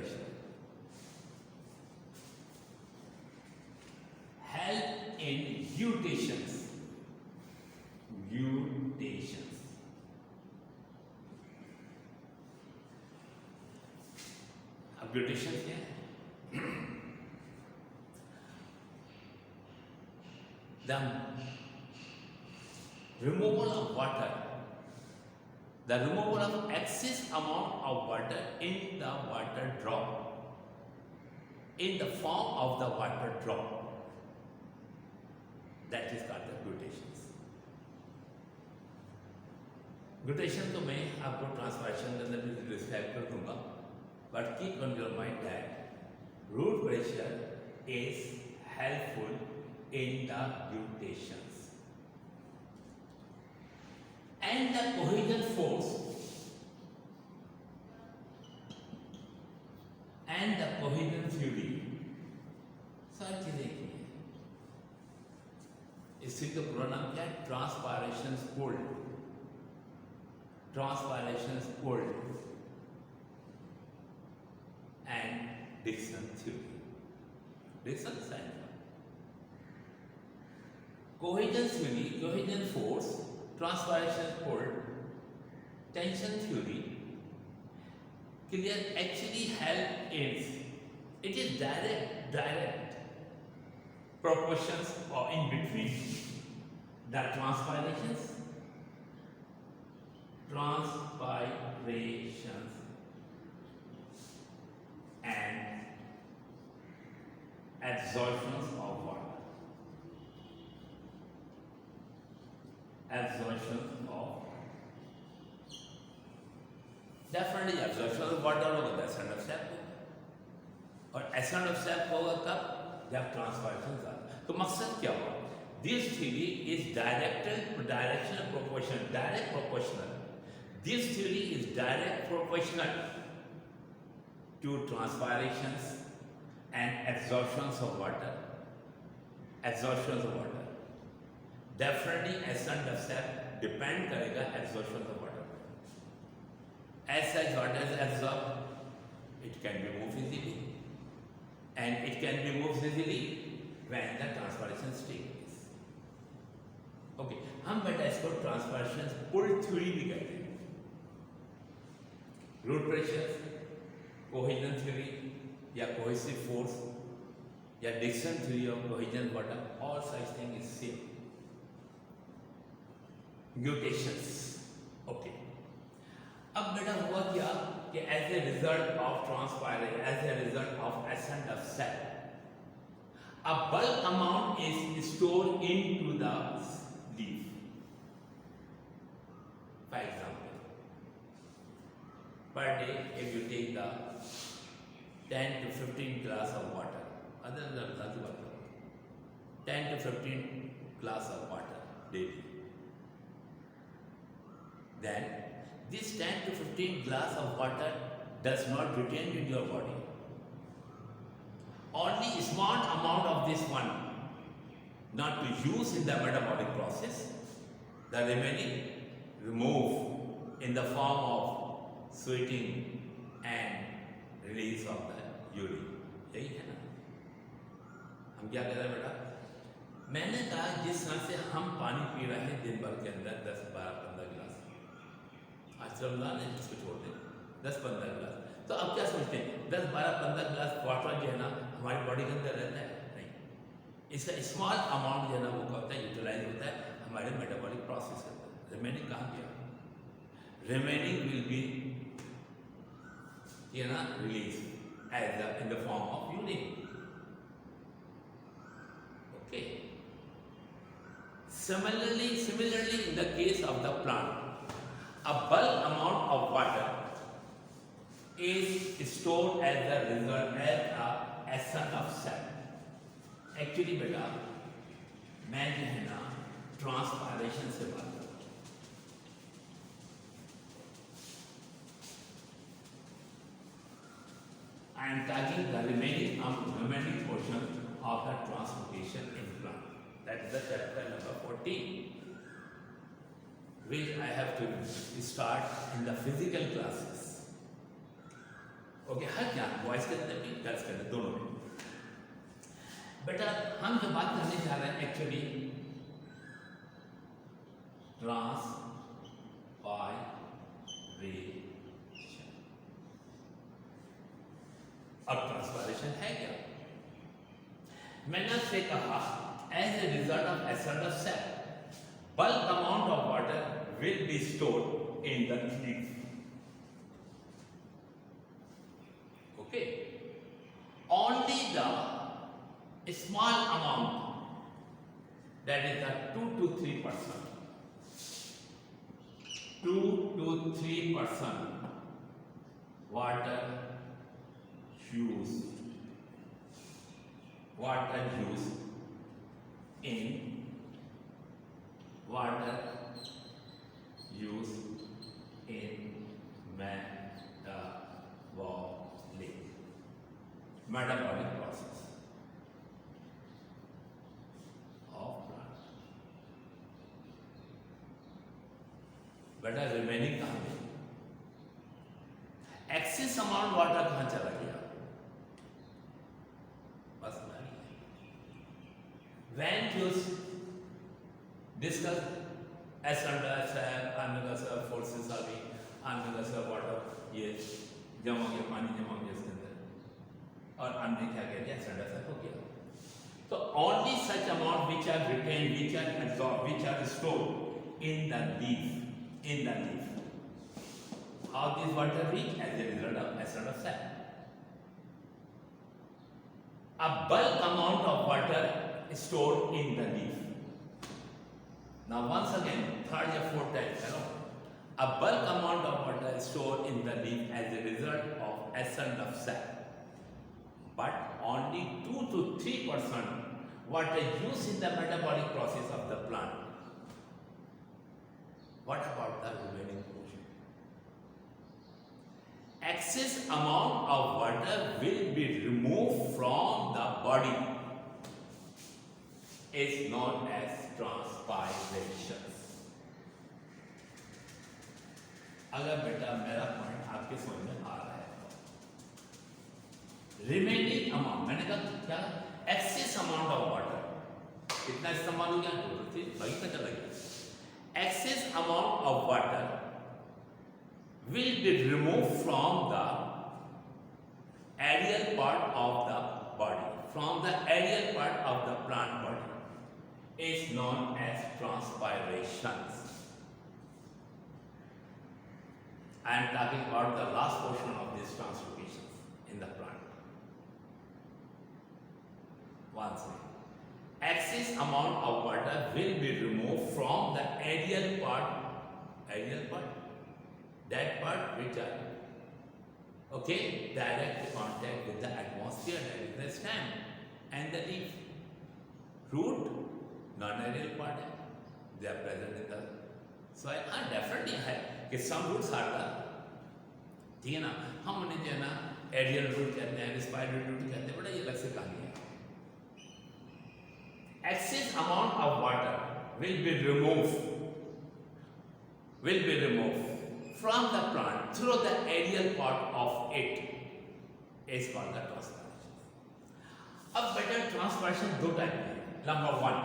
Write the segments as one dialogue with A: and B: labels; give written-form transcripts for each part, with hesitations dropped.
A: pressure. Help in mutations. Mutations. अब mutation क्या है? The removal of water, the removal of excess amount of water in the water drop, in the form of the water drop, that is called the mutations. Mutation तो मैं आपको transformation के अंदर भी describe कर दूंगा, but keep on your mind that root pressure is helpful in the mutations. And the cohesion force and the cohesion theory सारी चीजें की है. इससे तो पूरा नाम क्या है? Transpiration pull. Transpiration pulled and Dixon theory. Dixon sign. Cohesion theory, cohesion force, transpiration pulled, tension theory. Clear actually help is it is direct proportions or in between the transpirations and absorptions of water. Absorption of definitely absorption of water होगा तो ascent of sap होगा, और ascent of sap होगा कब? जब transpiration ज़्यादा. तो मकसद क्या हुआ? This theory is directional proportional, direct proportional. This theory is direct proportional to transpirations and absorptions of water. Absorptions of water. Definitely ascent of sap depend करेगा absorption of water. As such water is absorbed, it can be moved easily, and it can be moved easily when the transpiration takes place. Okay, हम बेटा इसको transpiration pull theory भी कहते हैं. Root pressure, cohesion theory या cohesive force या Dixon theory of cohesion water, all such thing is same. Mutations. Okay. अब बेटा हुआ क्या कि as a result of transpiration, as a result of ascent of sap, a bulk amount is stored into the leaf. For example, per day, if you take the 10 to 15 glass of water, other than that, 10 to 15 glass of water daily, then this 10 to 15 glass of water does not retain in your body. Only a small amount of this one not to use in the metabolic process, the remaining remove in the form of sweating and release of the urine. यही है ना? हम क्या कह रहे हैं बेटा? मैंने कहा जिस तरह से हम पानी पी रहे हैं दिन भर के अंदर 10, 12, 15 गिलास, आज रमजान है इसको छोड़ दें, 10, 15 गिलास, तो अब क्या सोचते हैं 10, 12, 15 गिलास वाटर जो है ना हमारी बॉडी के अंदर रहता है? नहीं, इसका स्मॉल अमाउंट जो है ना वो क्या होता है? यूटिलाइज होता है हमारे मेटाबॉलिक प्रोसेस के अंदर. रिमेनिंग कहाँ गया? Remaining will be released as in the form of urine. Okay. Similarly, in the case of the plant, a bulk amount of water is stored as a result as a ascent of sap. Actually, बेटा मैं जो है ना transpiration से बात कर रहा हूँ. I am tagging the remaining portion of the translocation in plant. That is the chapter number 14, which I have to start in the physical classes. Okay, हर ज्ञान बॉयज के अंदर भी गर्ल्स के अंदर दोनों में। बेटा हम जो बात करने जा रहे हैं एक्चुअली ट्रांसपायरेशन। अब ट्रांसपायरेशन है क्या? मैंने आपसे कहा as a result of ascent of cell, bulk amount of water will be stored in the leaf. Okay, only the small amount, that is the 2 to 3%, 2 to 3% water use in metabolic process of plant. बेटा remaining कहाँ है? Excess amount water कहाँ चला गया? बस नहीं। When you discuss ascent of cell, unmeasured cell forces are being unmeasured cell water, ये जमा हो गया, पानी जमा हो गया इसके अंदर, और हमने क्या कह दिया? ascent of cell हो गया। तो only such amount which are retained, which are absorbed, which are stored in the leaf. How this water reach? As a result of ascent of cell. A bulk amount of water stored in the leaf. Now once again, third or fourth time, a bulk amount of water is stored in the leaf as a result of ascent of cell, but only 2 to 3% water used in the metabolic process of the plant. What about the remaining portion? Excess amount of water will be removed from the body, is known as transpiration. अगर बेटा मेरा point आपके समझ में आ रहा है, remaining amount, मैंने कहा क्या? एक्सेस अमाउंट ऑफ वाटर, कितना इस्तेमाल हो गया? वही पता लग गया। Excess amount of water will be removed from the aerial part of the body, from the aerial part of the plant body, is known as transpirations. I am talking about the last portion of this translocation in the plant. Once again, excess amount of water will be removed from the aerial part, that part which are direct contact with the atmosphere, that is the stem and the leaf. Root, non-aerial part, they are present in the soil. Definitely है कि some roots are the, ठीक है ना, हम उन्हें जो है ना aerial root कहते हैं, respiratory root कहते हैं, बड़ा ये अलग से कहानी है। Excess amount of water will be removed from the plant through the aerial part of it, is called the transpiration. अब बेटा ट्रांसपायरेशन दो टाइप है। Number 1,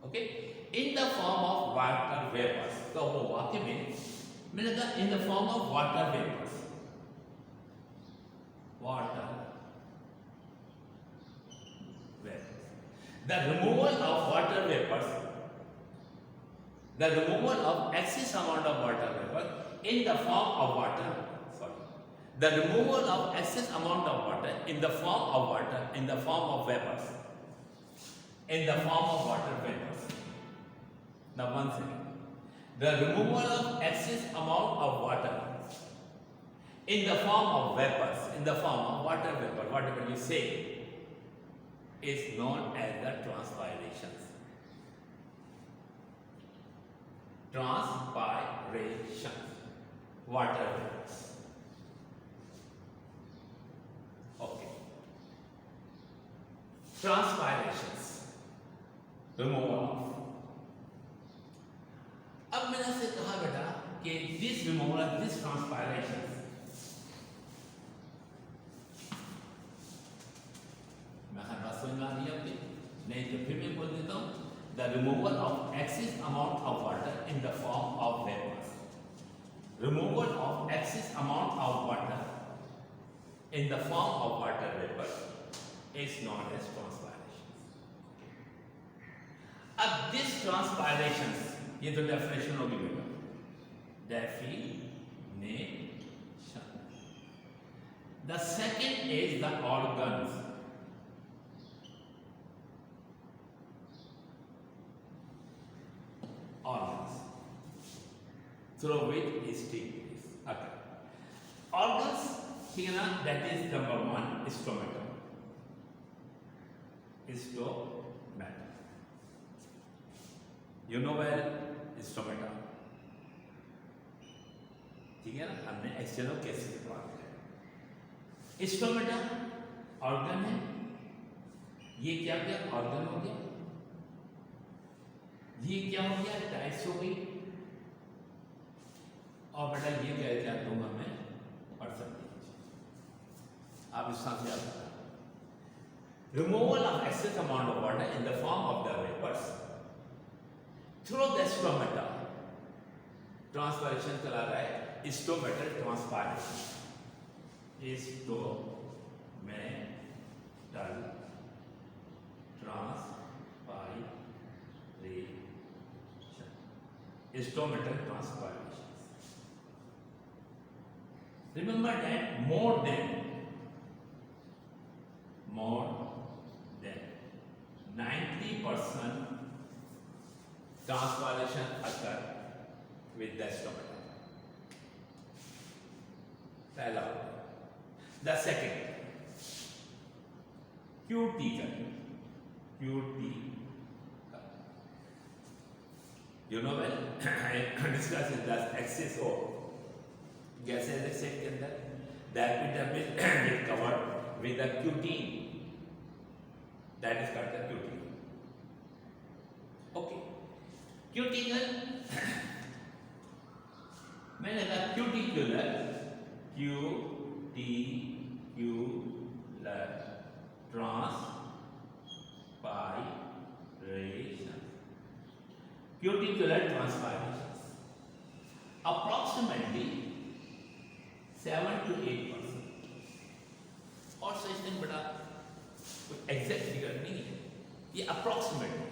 A: okay, in the form of water vapours. तो वो वाक्य में मैंने कहा in the form of water vapours, the removal of water vapors, the removal of excess amount of water vapor in the form of water, the removal of excess amount of water in the form of water, in the form of vapors, in the form of water vapors. Now once again, the removal of excess amount of water in the form of vapors, in the form of water vapor, whatever you say, is known as the transpirations. Transpiration, water vapors. Okay. Transpirations, removal of. अब अब मैंने आपसे कहा बेटा कि this removal of this transpiration, मैं हर बात समझ में आ रही है आपकी? नहीं तो फिर मैं बोल देता हूँ, the removal of excess amount of water in the form of vapours, removal of excess amount of water in the form of water vapour is known as transpiration. अब दिस ट्रांसपायरेशन, ये तो डेफिनेशन होगी बेटा, definition. The second is the organs, through which is taking place. Okay. Organs, ठीक है ना? That is number one, stomata. Stomata. You know well, stomata. ठीक है ना? हमने एक्सटर्नल केसेस की बात की। स्टोमेटा ऑर्गन है, ये क्या क्या ऑर्गन हो गया, ये क्या हो गया, टाइप्स हो गई, और बेटा ये क्या क्या दूंगा मैं पढ़ सकती हूँ, आप इस तरह से याद रखना। Removal of excess amount of water in the form of the vapours through the stomata, transpiration चला रहा है, stomatal transpiration, stomatal transpiration, stomatal transpiration. Remember that more than 90% transpiration occur with the stomata. पहला। The second, cuticle. You know well, I discussed it as excess of gases excess के अंदर, that will get covered with the cutine, that is called the cuticle. Okay, cuticle मैंने कहा cuticular, cuticular transpiration, approximately 7 to 8%, और सच दिन बड़ा कोई exact figure नहीं है, ये अप्रोक्सीमेट है।